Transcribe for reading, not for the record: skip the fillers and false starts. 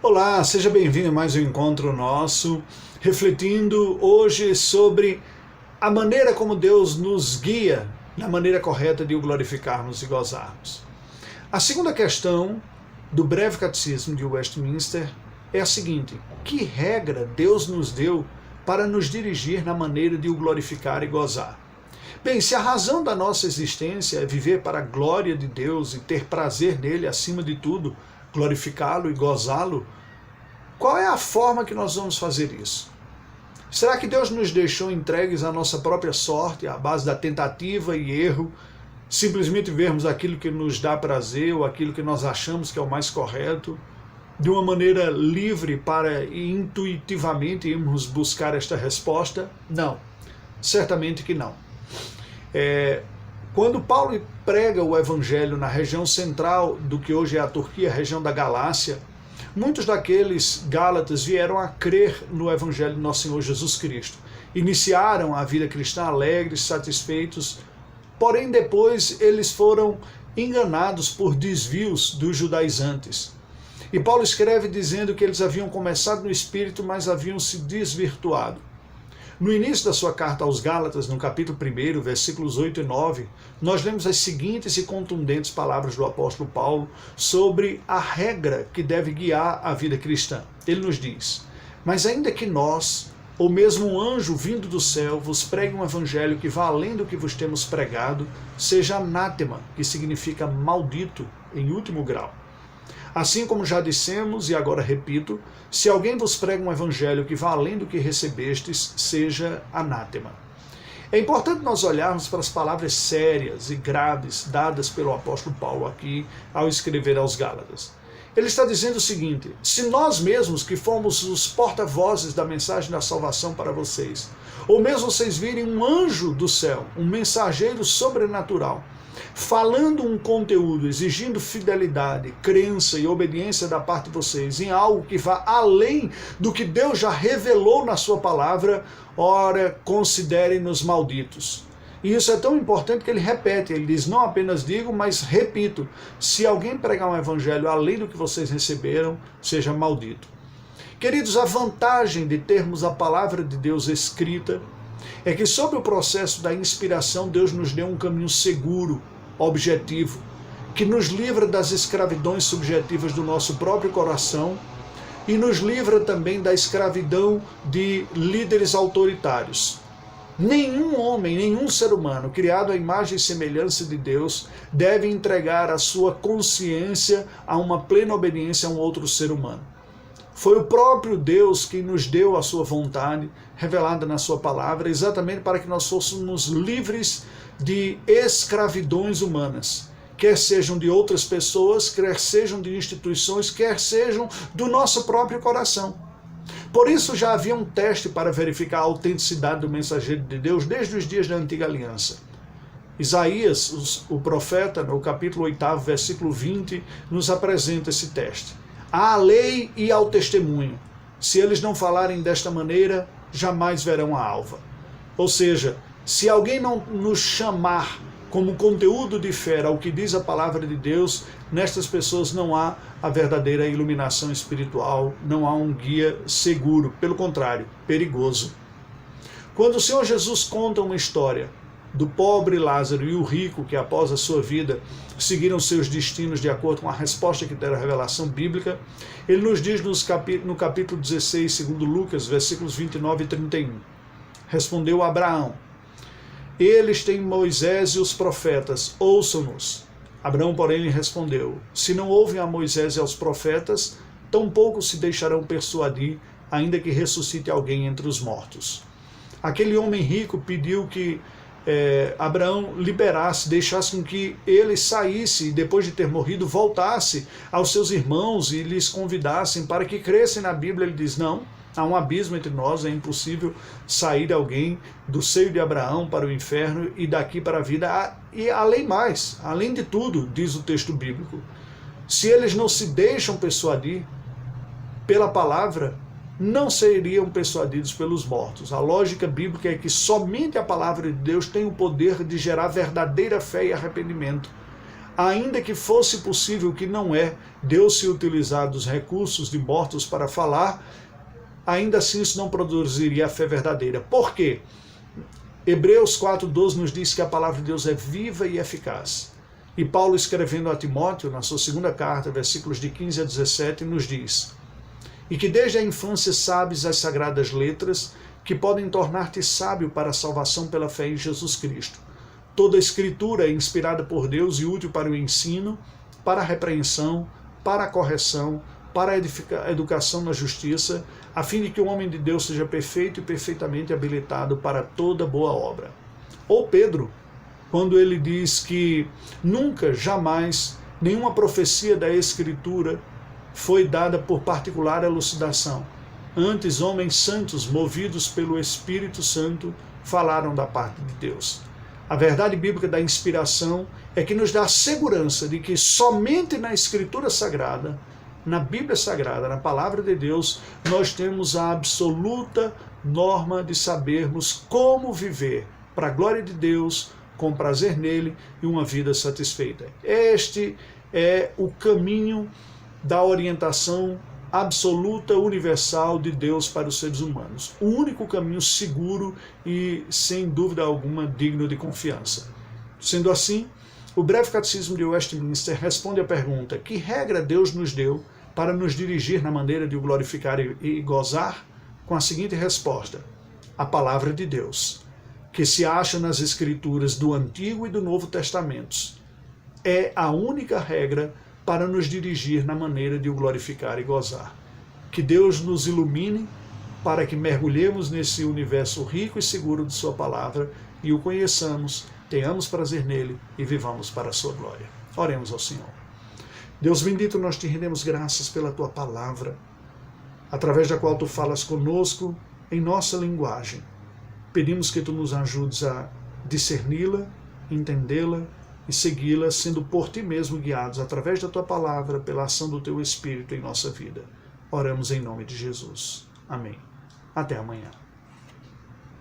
Olá, seja bem-vindo a mais um encontro nosso, refletindo hoje sobre a maneira como Deus nos guia na maneira correta de o glorificarmos e gozarmos. A segunda questão do breve catecismo de Westminster é a seguinte: que regra Deus nos deu para nos dirigir na maneira de o glorificar e gozar? Bem, se a razão da nossa existência é viver para a glória de Deus e ter prazer nele acima de tudo, glorificá-lo e gozá-lo, qual é a forma que nós vamos fazer isso? Será que Deus nos deixou entregues à nossa própria sorte, à base da tentativa e erro, simplesmente vermos aquilo que nos dá prazer ou aquilo que nós achamos que é o mais correto, de uma maneira livre para intuitivamente irmos buscar esta resposta? Não, certamente que não. Quando Paulo prega o evangelho na região central do que hoje é a Turquia, a região da Galácia, muitos daqueles gálatas vieram a crer no evangelho de nosso Senhor Jesus Cristo. Iniciaram a vida cristã alegres, satisfeitos, porém depois eles foram enganados por desvios dos judaizantes. E Paulo escreve dizendo que eles haviam começado no Espírito, mas haviam se desvirtuado. No início da sua carta aos Gálatas, no capítulo 1, versículos 8 e 9, nós lemos as seguintes e contundentes palavras do apóstolo Paulo sobre a regra que deve guiar a vida cristã. Ele nos diz: mas ainda que nós, ou mesmo um anjo vindo do céu, vos pregue um evangelho que vá além do que vos temos pregado, seja anátema, que significa maldito, em último grau. Assim como já dissemos, e agora repito, se alguém vos prega um evangelho que vá além do que recebestes, seja anátema. É importante nós olharmos para as palavras sérias e graves dadas pelo apóstolo Paulo aqui ao escrever aos Gálatas. Ele está dizendo o seguinte: se nós mesmos que fomos os porta-vozes da mensagem da salvação para vocês, ou mesmo vocês virem um anjo do céu, um mensageiro sobrenatural, falando um conteúdo, exigindo fidelidade, crença e obediência da parte de vocês em algo que vá além do que Deus já revelou na sua palavra, ora, considerem-nos malditos. E isso é tão importante que ele repete, ele diz: não apenas digo, mas repito, se alguém pregar um evangelho além do que vocês receberam, seja maldito. Queridos, a vantagem de termos a palavra de Deus escrita é que sobre o processo da inspiração Deus nos deu um caminho seguro, objetivo, que nos livra das escravidões subjetivas do nosso próprio coração e nos livra também da escravidão de líderes autoritários. Nenhum homem, nenhum ser humano criado à imagem e semelhança de Deus deve entregar a sua consciência a uma plena obediência a um outro ser humano. Foi o próprio Deus quem nos deu a sua vontade, revelada na sua palavra, exatamente para que nós fôssemos livres de escravidões humanas, quer sejam de outras pessoas, quer sejam de instituições, quer sejam do nosso próprio coração. Por isso já havia um teste para verificar a autenticidade do mensageiro de Deus desde os dias da antiga aliança. Isaías, o profeta, no capítulo 8, versículo 20, nos apresenta esse teste. À lei e ao testemunho. Se eles não falarem desta maneira, jamais verão a alva. Ou seja, se alguém não nos chamar como conteúdo de fé ao que diz a palavra de Deus, nestas pessoas não há a verdadeira iluminação espiritual, não há um guia seguro, pelo contrário, perigoso. Quando o Senhor Jesus conta uma história do pobre Lázaro e o rico que após a sua vida seguiram seus destinos de acordo com a resposta que deram a revelação bíblica, ele nos diz no capítulo 16, segundo Lucas, versículos 29 e 31. Respondeu Abraão: eles têm Moisés e os profetas, ouçam-nos. Abraão, porém, lhe respondeu: se não ouvem a Moisés e aos profetas, tampouco se deixarão persuadir, ainda que ressuscite alguém entre os mortos. Aquele homem rico pediu que Abraão liberasse, deixasse com que ele saísse e depois de ter morrido voltasse aos seus irmãos e lhes convidassem para que crescem na Bíblia. Ele diz: não, há um abismo entre nós, é impossível sair alguém do seio de Abraão para o inferno e daqui para a vida. E além de tudo, diz o texto bíblico, se eles não se deixam persuadir pela palavra, não seriam persuadidos pelos mortos. A lógica bíblica é que somente a palavra de Deus tem o poder de gerar verdadeira fé e arrependimento. ainda que fosse possível, que não é, Deus se utilizar dos recursos de mortos para falar, ainda assim isso não produziria a fé verdadeira. Por quê? Hebreus 4:12 nos diz que a palavra de Deus é viva e eficaz. E Paulo, escrevendo a Timóteo, na sua segunda carta, versículos de 15 a 17, nos diz: e que desde a infância sabes as sagradas letras, que podem tornar-te sábio para a salvação pela fé em Jesus Cristo. Toda a escritura é inspirada por Deus e útil para o ensino, para a repreensão, para a correção, para a educação na justiça, a fim de que o homem de Deus seja perfeito e perfeitamente habilitado para toda boa obra. Ou Pedro, quando ele diz que nunca, jamais, nenhuma profecia da Escritura foi dada por particular elucidação. Antes, homens santos, movidos pelo Espírito Santo, falaram da parte de Deus. A verdade bíblica da inspiração é que nos dá a segurança de que somente na Escritura Sagrada, na Bíblia Sagrada, na Palavra de Deus, nós temos a absoluta norma de sabermos como viver para a glória de Deus, com prazer nele e uma vida satisfeita. Este é o caminho da orientação absoluta, universal de Deus para os seres humanos. O único caminho seguro e, sem dúvida alguma, digno de confiança. Sendo assim, o breve catecismo de Westminster responde à pergunta: que regra Deus nos deu para nos dirigir na maneira de o glorificar e gozar? Com a seguinte resposta: a palavra de Deus, que se acha nas Escrituras do Antigo e do Novo Testamentos, é a única regra para nos dirigir na maneira de o glorificar e gozar. Que Deus nos ilumine para que mergulhemos nesse universo rico e seguro de sua palavra e o conheçamos, tenhamos prazer nele e vivamos para a sua glória. Oremos ao Senhor. Deus bendito, nós te rendemos graças pela tua palavra, através da qual tu falas conosco em nossa linguagem. Pedimos que tu nos ajudes a discerni-la, entendê-la e segui-la, sendo por ti mesmo guiados através da tua palavra, pela ação do teu Espírito em nossa vida. Oramos em nome de Jesus. Amém. Até amanhã.